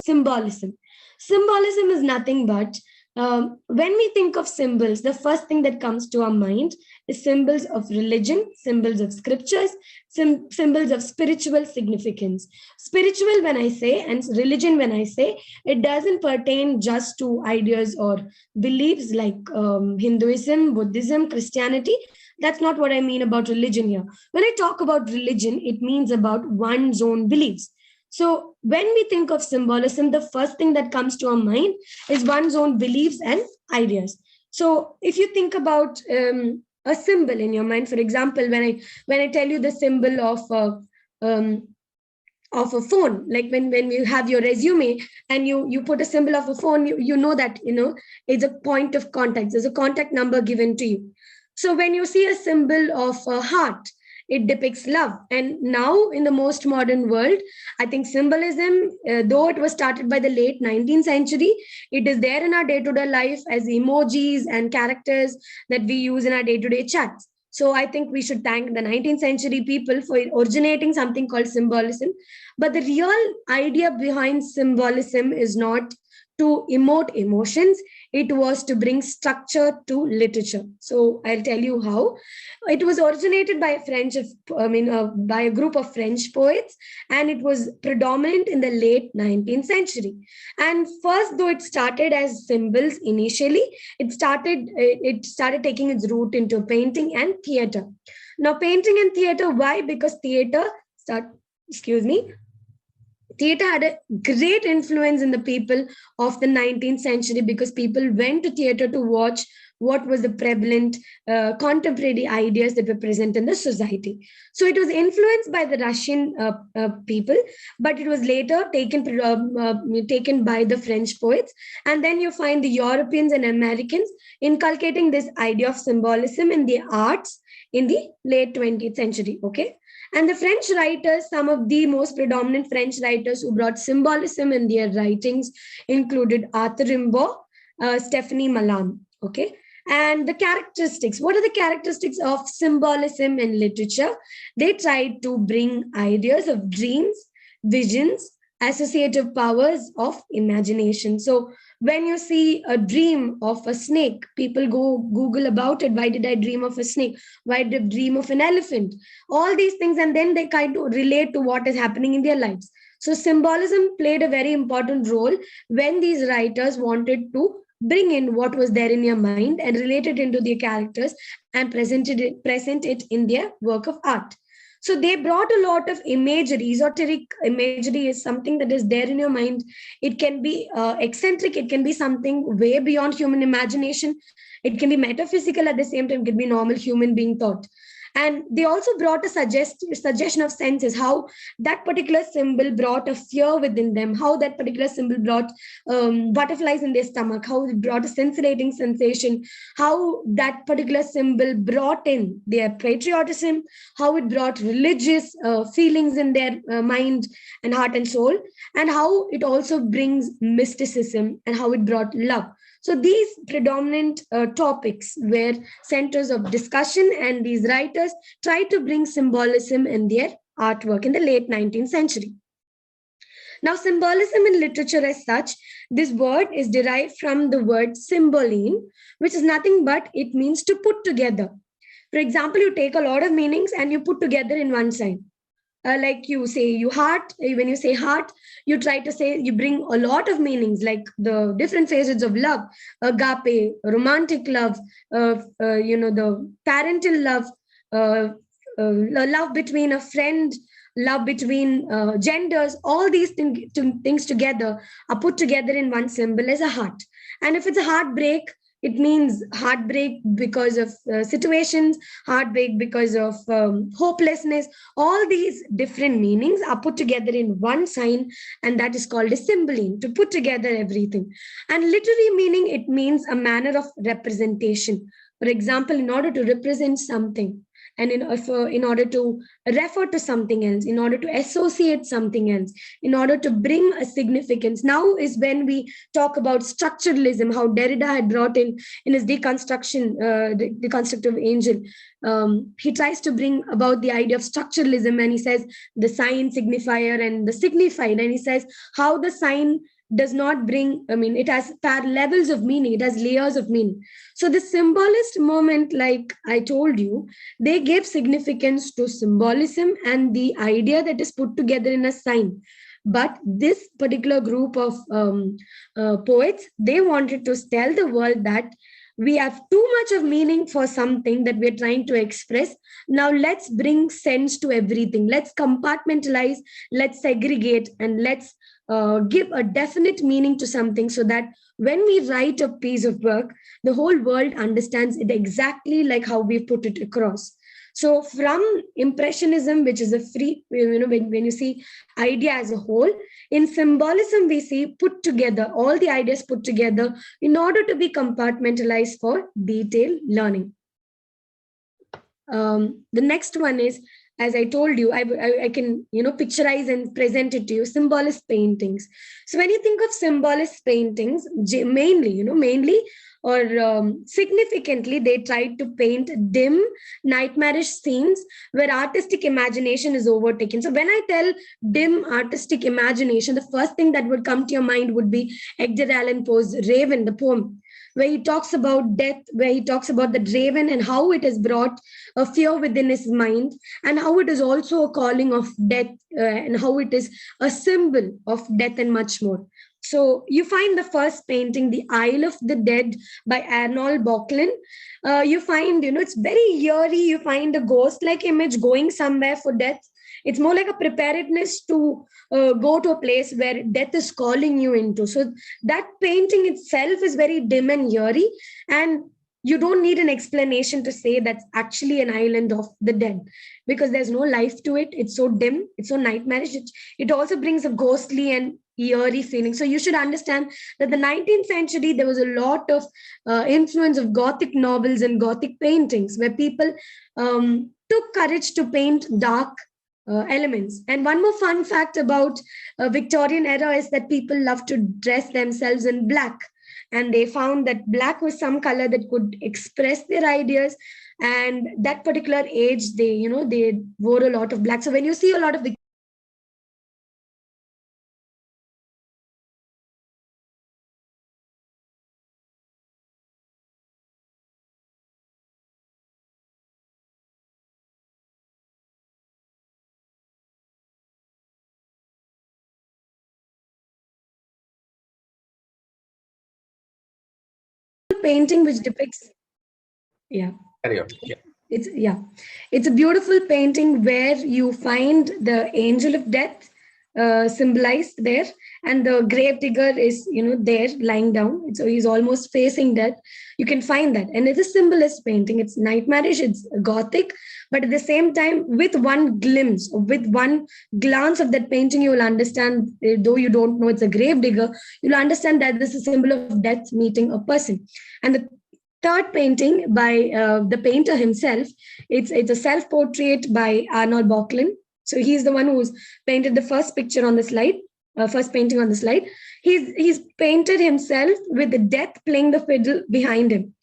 symbolism. Symbolism is nothing but when we think of symbols, the first thing that comes to our mind is symbols of religion, symbols of scriptures, symbols of spiritual significance. Spiritual, when I say, and religion, when I say, it doesn't pertain just to ideas or beliefs like Hinduism, Buddhism, Christianity. That's not what I mean about religion here. When I talk about religion, it means about one's own beliefs. So when we think of symbolism, the first thing that comes to our mind is one's own beliefs and ideas. So if you think about a symbol in your mind, for example, when I tell you the symbol of a phone, like when you have your resume and you put a symbol of a phone, you know that it's a point of contact. There's a contact number given to you. So when you see a symbol of a heart, it depicts love. And now in the most modern world, I think symbolism, though it was started by the late 19th century, it is there in our day-to-day life as emojis and characters that we use in our day-to-day chats. So I think we should thank the 19th century people for originating something called symbolism. But the real idea behind symbolism is not to emote emotions. It was to bring structure to literature. So I'll tell you how. It was originated by by a group of French poets, and it was predominant in the late 19th century. And first, though it started as symbols initially, it started taking its root into painting and theater. Now, painting and theater, why? Because theater had a great influence in the people of the 19th century, because people went to theater to watch what was the prevalent contemporary ideas that were present in the society. So it was influenced by the Russian people, but it was later taken by the French poets. And then you find the Europeans and Americans inculcating this idea of symbolism in the arts in the late 20th century. Okay. And the French writers, some of the most predominant French writers who brought symbolism in their writings included Arthur Rimbaud, Stephanie Mallarmé. Okay. And the characteristics, what are the characteristics of symbolism in literature? They tried to bring ideas of dreams, visions, associative powers of imagination. So when you see a dream of a snake, people go Google about it. Why did I dream of a snake? Why did I dream of an elephant? All these things, and then they kind of relate to what is happening in their lives. So symbolism played a very important role when these writers wanted to bring in what was there in your mind and relate it into their characters and present it in their work of art. So they brought a lot of imagery. Esoteric imagery is something that is there in your mind. It can be eccentric. It can be something way beyond human imagination. It can be metaphysical at the same time. It can be normal human being thought. And they also brought a suggestion of senses, how that particular symbol brought a fear within them, how that particular symbol brought butterflies in their stomach, how it brought a scintillating sensation, how that particular symbol brought in their patriotism, how it brought religious feelings in their mind and heart and soul, and how it also brings mysticism and how it brought love. So these predominant topics were centers of discussion, and these writers tried to bring symbolism in their artwork in the late 19th century. Now, symbolism in literature as such, this word is derived from the word symboline, which is nothing but it means to put together. For example, you take a lot of meanings and you put together in one sign. Like you say when you say heart, you try to say, you bring a lot of meanings, like the different phases of love, agape, romantic love, the parental love, love between a friend, love between genders. All these things together are put together in one symbol as a heart. And if it's a heartbreak, it means heartbreak because of situations, heartbreak because of hopelessness. All these different meanings are put together in one sign, and that is called a symboline, to put together everything. And literary meaning, it means a manner of representation. For example, in order to represent something, and in order to refer to something else, in order to associate something else, in order to bring a significance. Now is when we talk about structuralism, how Derrida had brought in his deconstructive angel. He tries to bring about the idea of structuralism, and he says the sign, signifier, and the signified, and he says how the sign does not bring, I mean, it has levels of meaning, it has layers of meaning. So the symbolist movement, like I told you, they gave significance to symbolism and the idea that is put together in a sign. But this particular group of poets, they wanted to tell the world that we have too much of meaning for something that we're trying to express. Now let's bring sense to everything. Let's compartmentalize, let's segregate, and let's give a definite meaning to something, so that when we write a piece of work, the whole world understands it exactly like how we put it across. So from impressionism, which is a free, when you see idea as a whole, in symbolism we see put together, all the ideas put together in order to be compartmentalized for detailed learning. The next one is, as I told you, I can picturize and present it to you, symbolist paintings. So when you think of symbolist paintings, mainly or significantly, they tried to paint dim, nightmarish scenes where artistic imagination is overtaken. So when I tell dim artistic imagination, the first thing that would come to your mind would be Edgar Allan Poe's Raven, the poem, where he talks about death, where he talks about the raven and how it has brought a fear within his mind, and how it is also a calling of death, and how it is a symbol of death and much more. So you find the first painting, The Isle of the Dead by Arnold Böcklin. You find, it's very eerie. You find a ghost-like image going somewhere for death. It's more like a preparedness to go to a place where death is calling you into. So that painting itself is very dim and eerie, and you don't need an explanation to say that's actually an island of the dead, because there's no life to it. It's so dim, it's so nightmarish. It also brings a ghostly and eerie feeling. So you should understand that the 19th century, there was a lot of influence of Gothic novels and Gothic paintings, where people took courage to paint dark elements. And one more fun fact about Victorian era is that people love to dress themselves in black, and they found that black was some color that could express their ideas. And that particular age, they wore a lot of black. So when you see a lot of painting which depicts, yeah, Carry on. Yeah. it's a beautiful painting where you find the angel of death symbolized there, and the grave digger is there lying down, so he's almost facing death. You can find that, and it's a symbolist painting. It's nightmarish, it's Gothic, but at the same time, with one glimpse, with one glance of that painting, you will understand, though you don't know it's a grave digger, you'll understand that this is a symbol of death meeting a person. And the third painting by the painter himself, it's a self-portrait by Arnold Böcklin. So he's the one who's painted the first picture on the slide, first painting on the slide. He's painted himself with the death playing the fiddle behind him.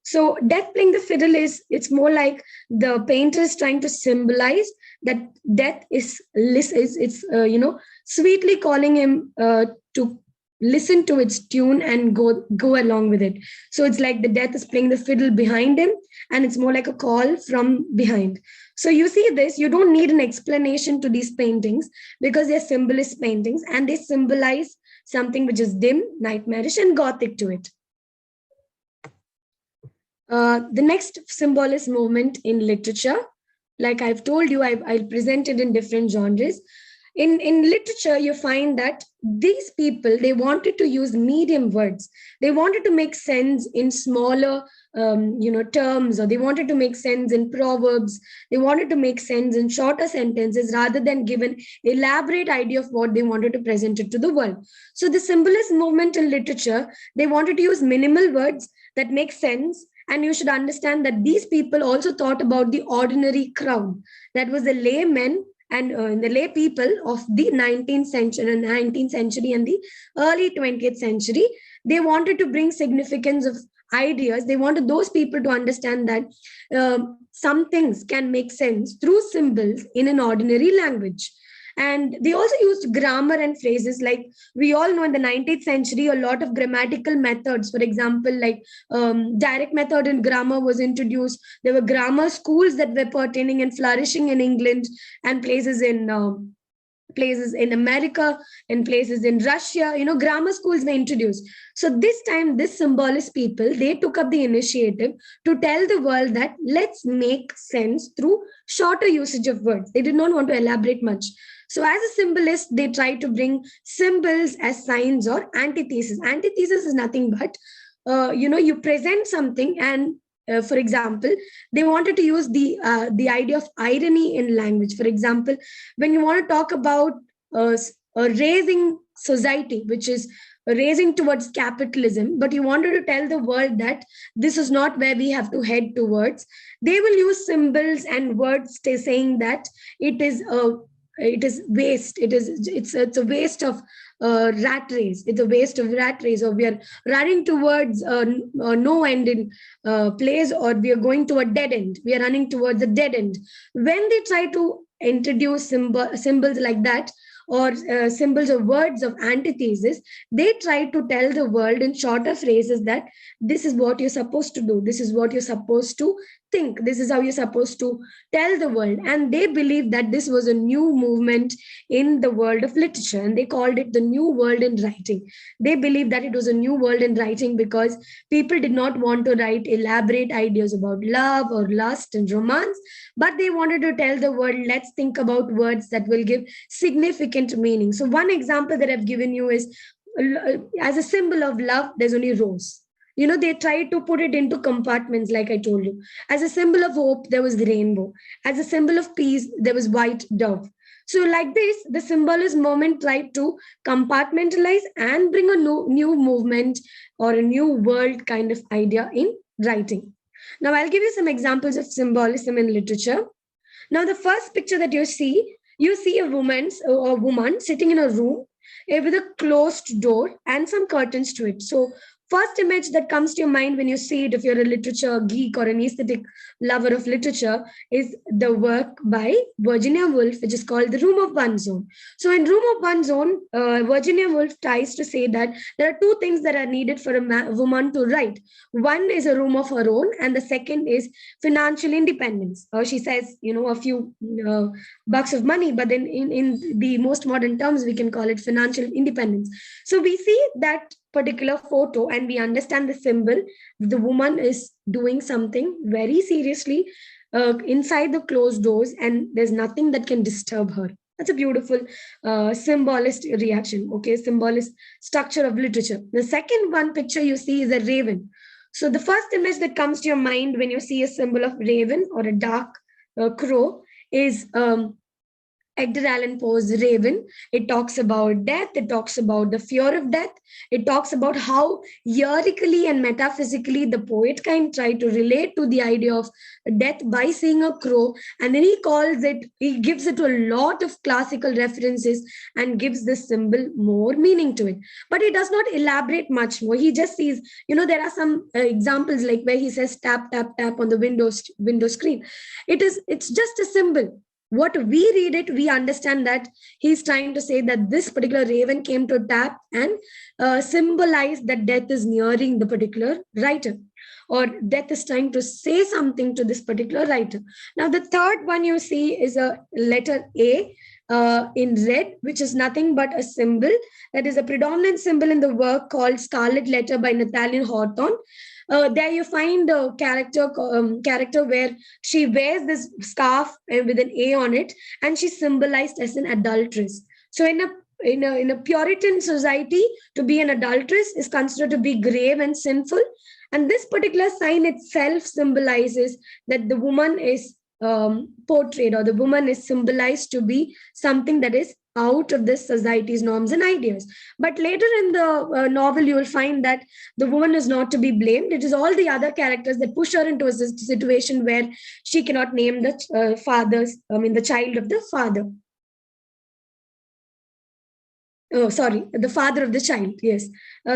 So death playing the fiddle it's more like the painter is trying to symbolize that death is sweetly calling him to listen to its tune and go along with it. So it's like the death is playing the fiddle behind him, and it's more like a call from behind. So you see this, you don't need an explanation to these paintings, because they're symbolist paintings and they symbolize something which is dim, nightmarish, and Gothic to it. The next symbolist movement in literature, like I've told you, I'll present it in different genres. In literature, you find that these people, they wanted to use medium words. They wanted to make sense in smaller terms, or they wanted to make sense in proverbs. They wanted to make sense in shorter sentences rather than give an elaborate idea of what they wanted to present it to the world. So the symbolist movement in literature, they wanted to use minimal words that make sense. And you should understand that these people also thought about the ordinary crowd. That was the laymen and the lay people of the 19th century and the early 20th century. They wanted to bring significance of ideas. They wanted those people to understand that some things can make sense through symbols in an ordinary language. And they also used grammar and phrases. Like we all know, in the 19th century, a lot of grammatical methods, for example, like direct method in grammar was introduced. There were grammar schools that were pertaining and flourishing in England and places in America and places in Russia. Grammar schools were introduced. So this time, this symbolist people, they took up the initiative to tell the world that let's make sense through shorter usage of words. They did not want to elaborate much. So as a symbolist, they tried to bring symbols as signs or antithesis. Antithesis is nothing but, you present something, and for example, they wanted to use the idea of irony in language. For example, when you want to talk about a raising society, which is raising towards capitalism, but you wanted to tell the world that this is not where we have to head towards, they will use symbols and words saying that it is waste. It's a waste of rat race. It's a waste of rat race, or we are running towards no end in place, or we are going to a dead end. We are running towards a dead end. When they try to introduce symbols like that, or symbols or words of antithesis, they try to tell the world in shorter phrases that this is what you're supposed to do, this is what you're supposed to think, this is how you're supposed to tell the world. And they believe that this was a new movement in the world of literature, and they called it the new world in writing. They believe that it was a new world in writing because people did not want to write elaborate ideas about love or lust and romance, but they wanted to tell the world, let's think about words that will give significant meaning. So one example that I've given you is, as a symbol of love, there's only rose. They tried to put it into compartments, like I told you. As a symbol of hope, there was the rainbow. As a symbol of peace, there was white dove. So like this, the symbolist movement tried to compartmentalize and bring a new movement or a new world kind of idea in writing. Now I'll give you some examples of symbolism in literature. Now the first picture that you see a woman sitting in a room with a closed door and some curtains to it. So first image that comes to your mind when you see it, if you're a literature geek or an aesthetic lover of literature, is the work by Virginia Woolf, which is called The Room of One's Own. So in Room of One's Own, Virginia Woolf tries to say that there are two things that are needed for a woman to write. One is a room of her own, and the second is financial independence. She says, a few bucks of money, but then in the most modern terms, we can call it financial independence. So we see that particular photo and we understand the symbol. The woman is doing something very seriously inside the closed doors, and there's nothing that can disturb her. That's a beautiful symbolist reaction. Okay, symbolist structure of literature. The second one picture you see is a raven. So the first image that comes to your mind when you see a symbol of raven or a dark crow is Edgar Allan Poe's Raven. It talks about death. It talks about the fear of death. It talks about how lyrically and metaphysically the poet can try to relate to the idea of death by seeing a crow. And then he gives it a lot of classical references and gives this symbol more meaning to it. But he does not elaborate much more. He just sees, there are some examples like where he says tap, tap, tap on the window screen. It's just a symbol. What we read it, we understand that he's trying to say that this particular raven came to tap and symbolize that death is nearing the particular writer, or death is trying to say something to this particular writer. Now, the third one you see is a letter A in red, which is nothing but a symbol that is a predominant symbol in the work called Scarlet Letter by Nathaniel Hawthorne. There you find a character where she wears this scarf with an A on it, and she's symbolized as an adulteress. So in a Puritan society, to be an adulteress is considered to be grave and sinful. And this particular sign itself symbolizes that the woman is portrayed, or the woman is symbolized to be something that is out of this society's norms and ideas. But later in the novel, you will find that the woman is not to be blamed. It is all the other characters that push her into a situation where she cannot name the the child of the father. Oh, sorry, the father of the child. Yes.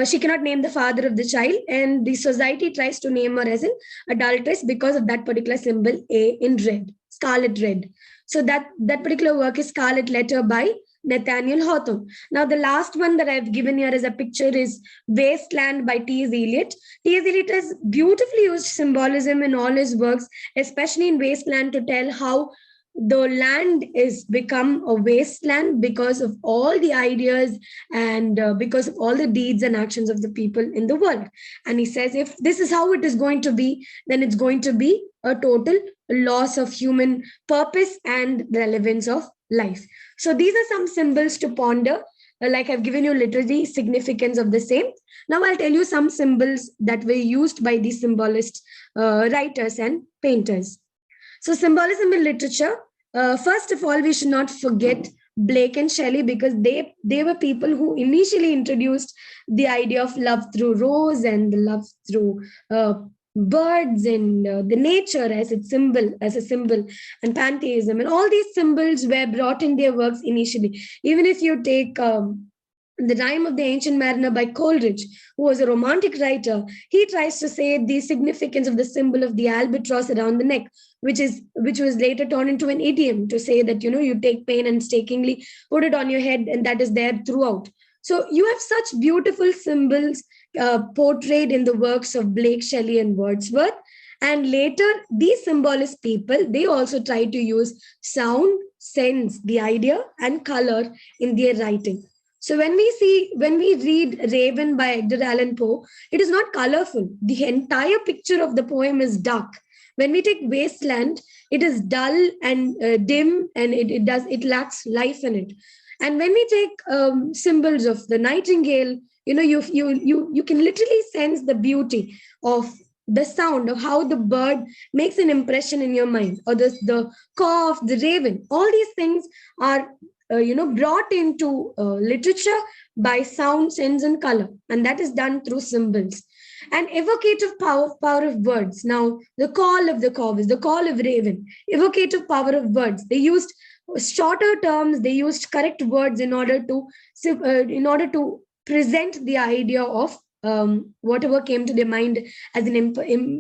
She cannot name the father of the child, and the society tries to name her as an adulteress because of that particular symbol A in red, scarlet red. So that particular work is Scarlet Letter by Nathaniel Hawthorne. Now, the last one that I've given here as a picture is Wasteland by T.S. Eliot. T.S. Eliot has beautifully used symbolism in all his works, especially in Wasteland, to tell how the land is become a wasteland because of all the ideas and because of all the deeds and actions of the people in the world. And he says, if this is how it is going to be, then it's going to be a total loss of human purpose and relevance of life. So these are some symbols to ponder. Like I've given you literary significance of the same. Now I'll tell you some symbols that were used by these symbolist writers and painters. So symbolism in literature, first of all, we should not forget Blake and Shelley, because they were people who initially introduced the idea of love through rose and love through birds and the nature as a symbol, and pantheism, and all these symbols were brought in their works initially. Even if you take the Rime of the Ancient Mariner by Coleridge, who was a romantic writer, he tries to say the significance of the symbol of the albatross around the neck, which was later turned into an idiom to say that, you take pain and stakingly put it on your head, and that is there throughout. So you have such beautiful symbols portrayed in the works of Blake, Shelley, and Wordsworth. And later, these symbolist people, they also try to use sound, sense, the idea, and color in their writing. So when we read Raven by Edgar Allan Poe, it is not colorful. The entire picture of the poem is dark. When we take Wasteland, it is dull and dim, and it lacks life in it. And when we take symbols of the nightingale, you can literally sense the beauty of the sound of how the bird makes an impression in your mind, or the caw of the raven. All these things are brought into literature by sound, sense, and color, and that is done through symbols. And evocative power of words. Now, the call of the corvus, the call of raven, evocative power of words. They used shorter terms. They used correct words in order to present the idea of whatever came to their mind as an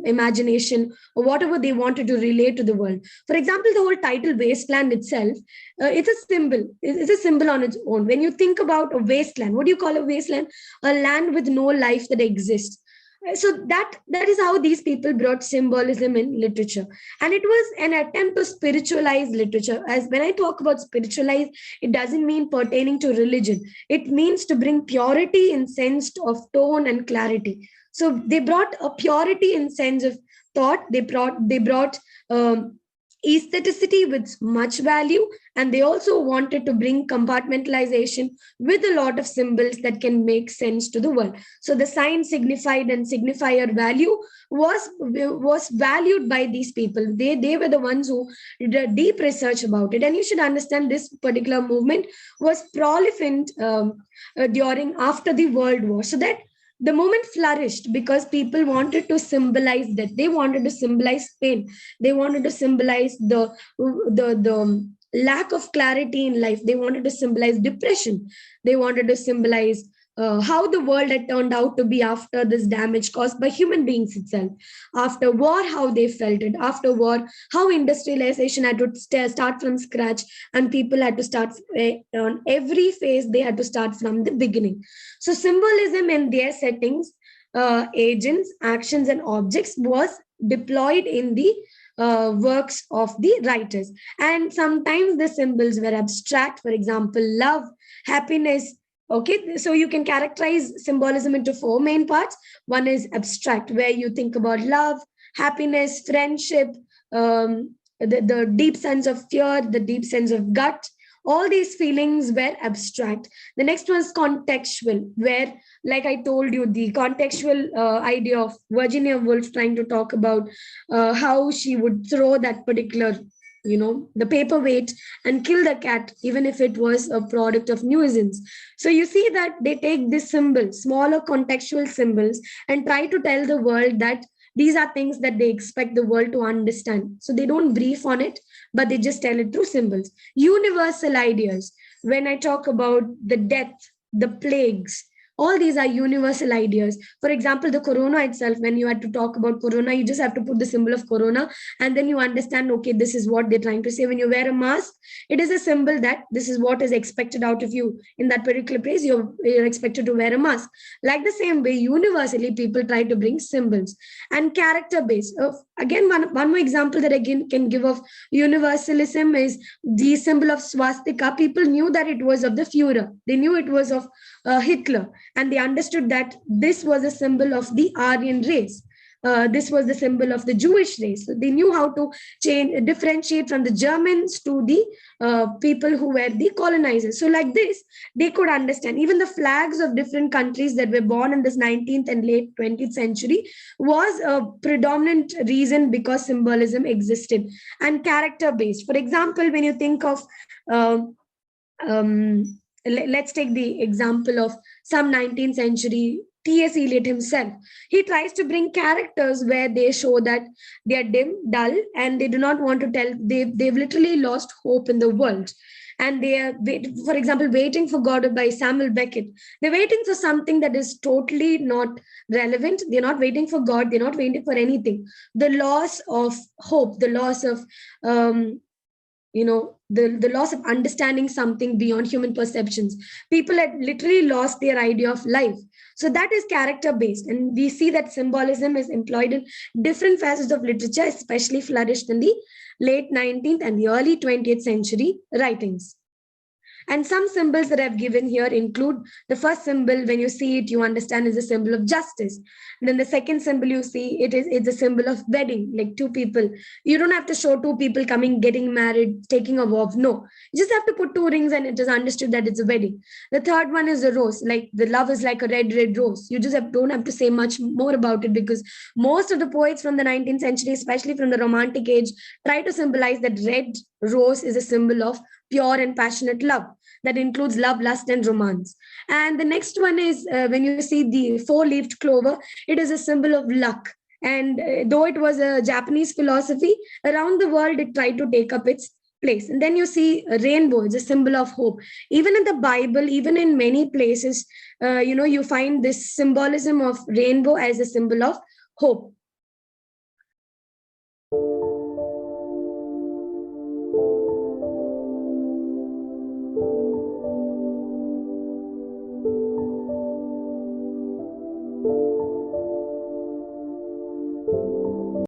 imagination, or whatever they wanted to relate to the world. For example, the whole title Wasteland itself, it's a symbol. It's a symbol on its own. When you think about a wasteland, what do you call a wasteland? A land with no life that exists. So that is how these people brought symbolism in literature. And it was an attempt to spiritualize literature. As when I talk about spiritualize, it doesn't mean pertaining to religion. It means to bring purity in sense of tone and clarity. So they brought a purity in sense of thought. They brought aestheticity with much value, and they also wanted to bring compartmentalization with a lot of symbols that can make sense to the world. So the sign signified and signifier value was valued by these people. They were the ones who did deep research about it. And you should understand, this particular movement was prolific during after the World War, so that the movement flourished because people wanted to symbolize that. They wanted to symbolize pain. They wanted to symbolize the lack of clarity in life. They wanted to symbolize depression. They wanted to symbolize how the world had turned out to be after this damage caused by human beings itself. After war, how they felt it. After war, how industrialization had to start from scratch, and people had to start on every phase. They had to start from the beginning. So symbolism in their settings, agents, actions, and objects was deployed in the works of the writers. And sometimes the symbols were abstract. For example, love, happiness. Okay, so you can characterize symbolism into four main parts. One is abstract, where you think about love, happiness, friendship, the deep sense of fear, the deep sense of gut. All these feelings were abstract. The next one is contextual, where, like I told you, the contextual idea of Virginia Woolf trying to talk about how she would throw that particular, the paperweight and kill the cat, even if it was a product of nuisance. So you see that they take this symbol, smaller contextual symbols, and try to tell the world that these are things that they expect the world to understand. So they don't brief on it, but they just tell it through symbols. Universal ideas. When I talk about the death, the plagues, All these are universal ideas. For example, the corona itself, when you had to talk about corona, you just have to put the symbol of corona, and then you understand, okay, this is what they're trying to say. When you wear a mask, it is a symbol that this is what is expected out of you. In that particular place, you're expected to wear a mask. Like the same way, universally, people try to bring symbols and character based. Again, one more example that I can give of universalism is the symbol of swastika. People knew that it was of the Führer. They knew it was of Hitler, and they understood that this was a symbol of the Aryan race. This was the symbol of the Jewish race. So they knew how to differentiate from the Germans to the people who were the colonizers. So like this, they could understand. Even the flags of different countries that were born in this 19th and late 20th century was a predominant reason because symbolism existed and character based. For example, when you think of uh, um, let's take the example of some 19th century T.S. Eliot himself. He tries to bring characters where they show that they are dim, dull, and they do not want to tell. They've literally lost hope in the world. And they are, for example, Waiting for God by Samuel Beckett. They're waiting for something that is totally not relevant. They're not waiting for God. They're not waiting for anything. The loss of hope, the loss of the loss of understanding something beyond human perceptions. People had literally lost their idea of life. So that is character based, and we see that symbolism is employed in different facets of literature, especially flourished in the late 19th and the early 20th century writings. And some symbols that I've given here include the first symbol, when you see it, you understand is a symbol of justice. And then the second symbol you see, it's a symbol of wedding, like two people. You don't have to show two people coming, getting married, taking a vow. No, you just have to put two rings and it is understood that it's a wedding. The third one is a rose, like the love is like a red, red rose. You just don't have to say much more about it, because most of the poets from the 19th century, especially from the Romantic age, try to symbolize that red rose is a symbol of pure and passionate love that includes love, lust, and romance. And the next one is when you see the four-leaved clover, it is a symbol of luck. And though it was a Japanese philosophy, around the world it tried to take up its place. And then you see a rainbow, it's a symbol of hope. Even in the Bible, even in many places, you find this symbolism of rainbow as a symbol of hope.